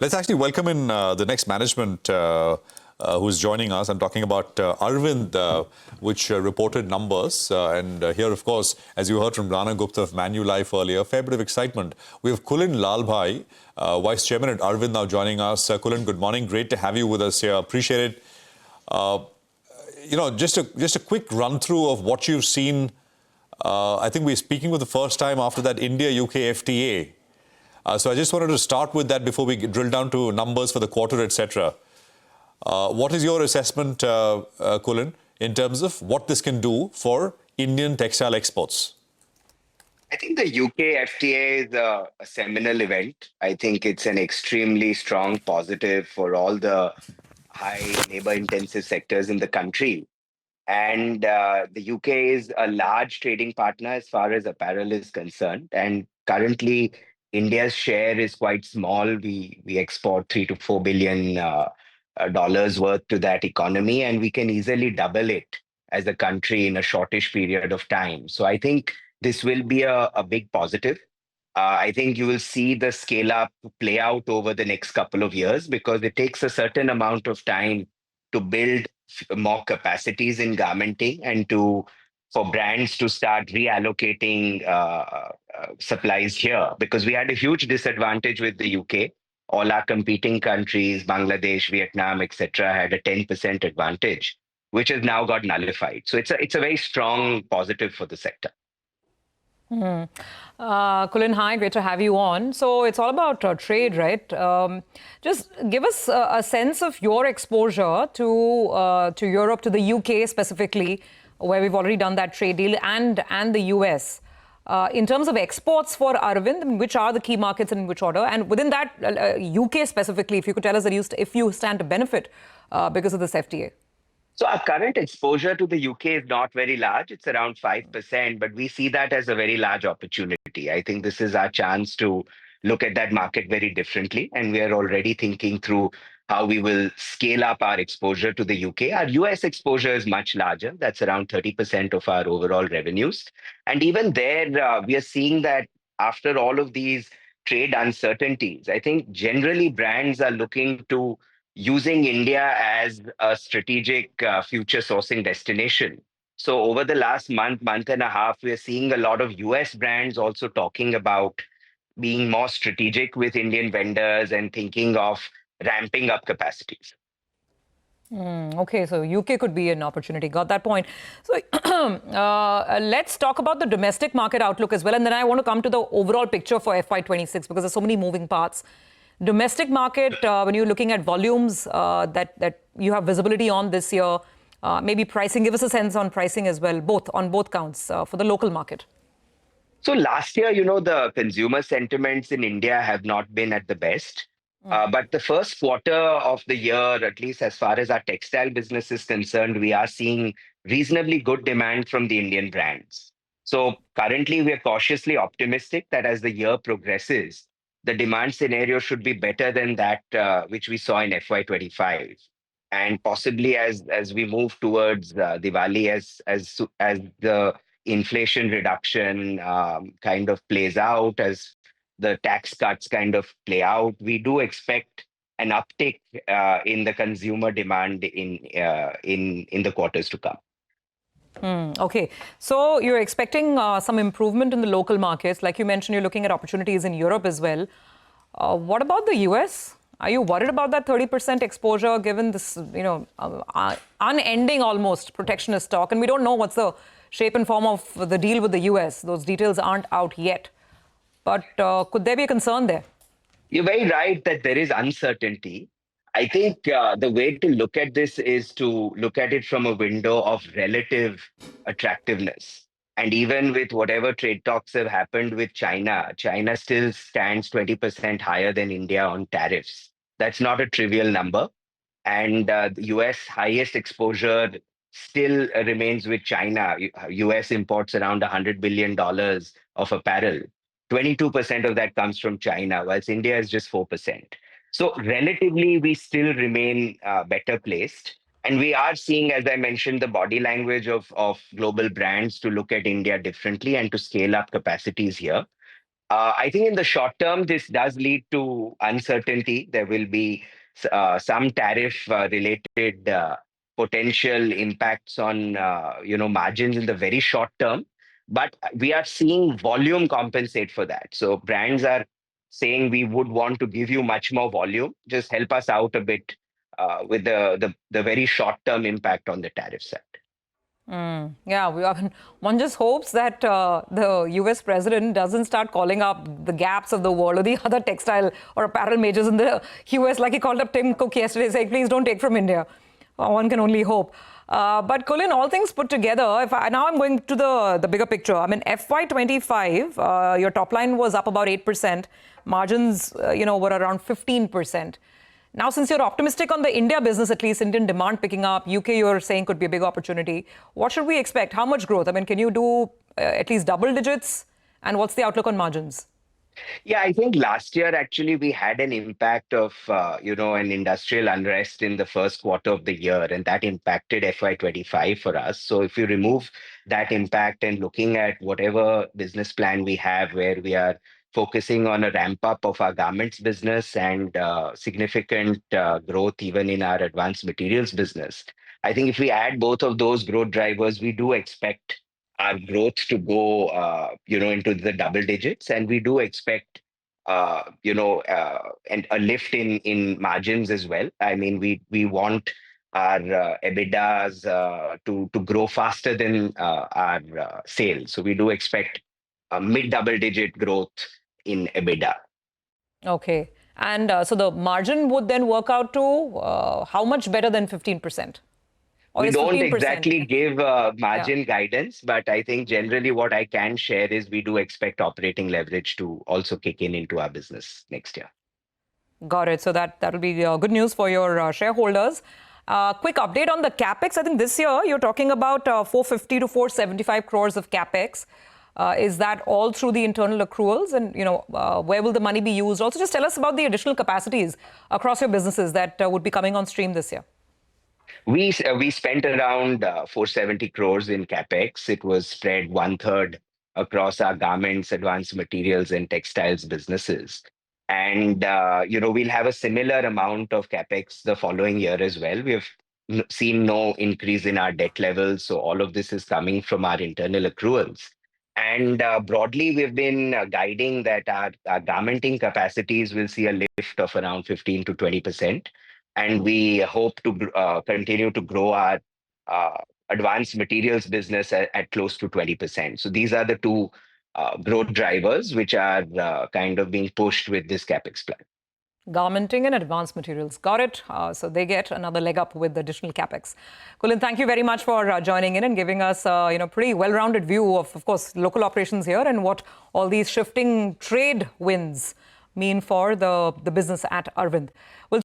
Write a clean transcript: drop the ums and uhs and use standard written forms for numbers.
Let's actually welcome in the next management who's joining us. I'm talking about Arvind, which reported numbers. And here, of course, as you heard from Rana Gupta of Manulife earlier, a fair bit of excitement. We have Kulin Lalbhai, Vice Chairman at Arvind, now joining us. Kulin, good morning. Great to have you with us here. Appreciate it. Just a quick run-through of what you've seen. I think we're speaking for the first time after that India-UK FTA. So I just wanted to start with that before we drill down to numbers for the quarter, etc. What is your assessment, Kulin, in terms of what this can do for Indian textile exports? I think the UK FTA is a seminal event. I think it's an extremely strong positive for all the high labor-intensive sectors in the country. And the UK is a large trading partner as far as apparel is concerned. And currently, India's share is quite small. We export $3 to $4 billion dollars worth to that economy, and we can easily double it as a country in a shortish period of time. So I think this will be a big positive. I think you will see the scale up play out over the next couple of years because it takes a certain amount of time to build more capacities in garmenting and for brands to start reallocating supplies here, because we had a huge disadvantage with the UK. All our competing countries, Bangladesh, Vietnam, etc., had a 10% advantage, which has now got nullified. So it's a very strong positive for the sector. Kulin, hi, great to have you on. So it's all about trade, right? Just give us a sense of your exposure to Europe, to the UK specifically, where we've already done that trade deal, and the US. In terms of exports for Arvind, which are the key markets and in which order? And within that, UK specifically, if you could tell us that if you stand to benefit because of this FTA. So our current exposure to the UK is not very large. It's around 5%, but we see that as a very large opportunity. I think this is our chance to look at that market very differently. And we are already thinking through how we will scale up our exposure to the UK. Our US exposure is much larger. That's around 30% of our overall revenues. And even there, we are seeing that after all of these trade uncertainties, I think generally brands are looking to using India as a strategic future sourcing destination. So over the last month and a half, we're seeing a lot of US brands also talking about being more strategic with Indian vendors and thinking of ramping up capacities. Okay, so UK could be an opportunity. Got that point. So let's talk about the domestic market outlook as well. And then I want to come to the overall picture for FY26 because there's so many moving parts. Domestic market, when you're looking at volumes that you have visibility on this year, maybe pricing, give us a sense on pricing as well, on both counts for the local market. So last year, the consumer sentiments in India have not been at the best. But the first quarter of the year, at least as far as our textile business is concerned, we are seeing reasonably good demand from the Indian brands. So currently, we are cautiously optimistic that as the year progresses, the demand scenario should be better than that which we saw in FY25. And possibly as we move towards Diwali, as the inflation reduction kind of plays out, as the tax cuts kind of play out, we do expect an uptick in the consumer demand in the quarters to come. Okay, so you're expecting some improvement in the local markets. Like you mentioned, you're looking at opportunities in Europe as well. What about the US? Are you worried about that 30% exposure given this, unending almost protectionist talk? And we don't know what's the shape and form of the deal with the US. Those details aren't out yet. But could there be a concern there? You're very right that there is uncertainty. I think the way to look at this is to look at it from a window of relative attractiveness. And even with whatever trade talks have happened with China, China still stands 20% higher than India on tariffs. That's not a trivial number. And the US highest exposure still remains with China. US imports around $100 billion of apparel. 22% of that comes from China, whilst India is just 4%. So relatively, we still remain better placed. And we are seeing, as I mentioned, the body language of global brands to look at India differently and to scale up capacities here. I think in the short term, this does lead to uncertainty. There will be some tariff-related potential impacts on margins in the very short term. But we are seeing volume compensate for that. So brands are saying we would want to give you much more volume. Just help us out a bit with the very short-term impact on the tariff side. Yeah, one just hopes that the US president doesn't start calling up the Gaps of the world or the other textile or apparel majors in the US, like he called up Tim Cook yesterday, saying, please don't take from India. One can only hope. But Kulin, all things put together, now I'm going to the bigger picture. I mean, FY25, your top line was up about 8%. Margins, were around 15%. Now, since you're optimistic on the India business, at least Indian demand picking up, UK you're saying could be a big opportunity. What should we expect? How much growth? I mean, can you do at least double digits? And what's the outlook on margins? Yeah, I think last year actually we had an impact of an industrial unrest in the first quarter of the year, and that impacted FY25 for us. So if you remove that impact and looking at whatever business plan we have, where we are focusing on a ramp up of our garments business and significant growth even in our advanced materials business, I think if we add both of those growth drivers, we do expect our growth to go, into the double digits, and we do expect, and a lift in margins as well. I mean, we want our EBITDAs to grow faster than our sales. So we do expect a mid double digit growth in EBITDA. Okay. And so the margin would then work out to how much better than 15%? Or we don't 15%? exactly give margin guidance, but I think generally what I can share is we do expect operating leverage to also kick in into our business next year. Got it. So that'll be good news for your shareholders. Quick update on the capex. I think this year you're talking about 450 to 475 crores of capex. Is that all through the internal accruals? And, where will the money be used? Also, just tell us about the additional capacities across your businesses that would be coming on stream this year. We spent around 470 crores in capex. It was spread 1/3 across our garments, advanced materials, and textiles businesses. And we'll have a similar amount of capex the following year as well. We have seen no increase in our debt levels, so all of this is coming from our internal accruals. And broadly, we've been guiding that our garmenting capacities will see a lift of around 15 to 20%. And we hope to continue to grow our advanced materials business at close to 20%. So these are the two growth drivers which are kind of being pushed with this capex plan. Garmenting and advanced materials. Got it. So they get another leg up with additional capex. Kulin, thank you very much for joining in and giving us pretty well-rounded view of course, local operations here and what all these shifting trade winds mean for the business at Arvind. We'll